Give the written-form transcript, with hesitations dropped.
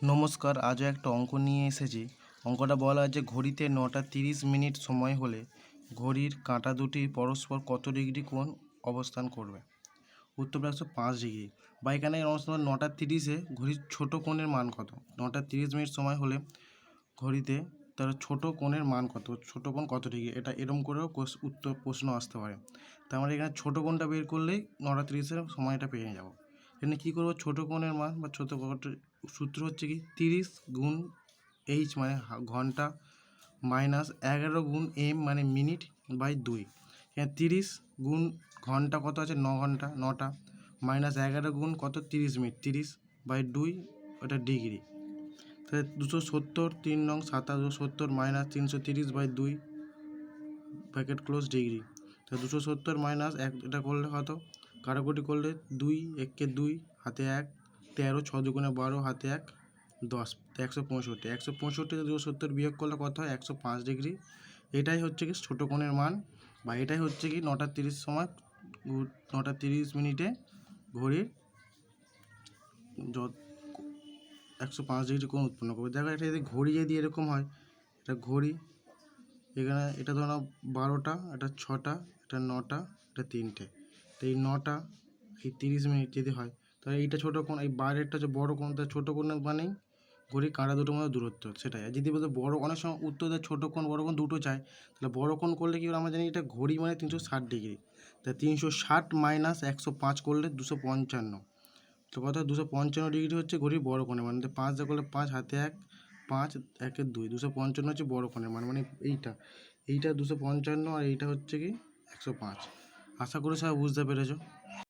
নমস্কার, আজও একটা অঙ্ক নিয়ে এসেছি। অঙ্কটা বলা আছে ঘড়িতে 9:30 সময় হলে ঘড়ির কাঁটা দুটি পরস্পর কত ডিগ্রি কোণ অবস্থান করবে। উত্তরটা 105 ডিগ্রি। বা এখানে অবস্থান 9:30 ঘড়ির ছোট কোণের মান কত। 9:30 সময় হলে ঘড়িতে তার ছোট কোণের মান কত, ছোট কোণ কত ডিগ্রি, এটা এরম করেও প্রশ্ন আসতে পারে। তার মানে এখানে ছোট কোণটা বের করলেই 9:30 সময়টা পেয়ে যাব। এখানে কী করবো, ছোটো কোণের মান বা ছোটো কোণটার সূত্র হচ্ছে কি 30 গুণ এইচ মানে ঘন্টা মাইনাস 11 গুণ এম মানে মিনিট বাই 2। এখানে 30 গুণ ঘন্টা কত আছে, 9 ঘন্টা, 9টা, মাইনাস 11 গুণ কত 30 মিনিট, 30 বাই 2 ওটা ডিগ্রি। তাহলে 270, 3 নং 270 minus 330 by 2 bracket close degree. তো 270 মাইনাস 1 এটা করলে কত, কাটাকুটি করলে 2 1 2 হাতে 1 13, 6 দুগুণে 12 হাতে 1 10, 165। 165 270 বিয়োগ করলে কত হয়, 105 ডিগ্রি। এটাই হচ্ছে কি ছোটো কোণের মান, বা এটাই হচ্ছে কি 9:30 সময় 9:30 ঘড়ির 105 ডিগ্রি কোণ উৎপন্ন করবে। দেখো এটা যদি ঘড়ি যদি এরকম হয়, এটা ঘড়ি, এখানে এটা ধরো 12টা, এটা 6টা, এটা 9টা, এটা 3টে। তো এই 9টা এই 30 মিনিট যদি হয়, তাহলে এইটা ছোটো কোণ, এই বাইরেরটা হচ্ছে বড়ো কোণ। তাহলে ছোটো কোণ মানেই ঘড়ির কাঁটা দুটোর মধ্যে দূরত্ব, সেটাই। আর যদি বলতে বড়ো, অনেক সময় উত্তর দেয় ছোটো কোণ বড়ো কোণ দুটো চায়, তাহলে বড়ো কোণ করলে কি আমরা জানি এটা ঘড়ি মানে 360 ডিগ্রি। তা 360 মাইনাস 105 করলে 255। তো কত, 255 ডিগ্রি হচ্ছে ঘড়ির বড়ো কোণের মানে। 5 যা করলে 5 হাতে 1 5 1 2, 255 হচ্ছে বড়ো কোণের মান, মানে এইটা 255 আর এইটা হচ্ছে কি 105। আশা করি সবাই বুঝতে পেরেছো।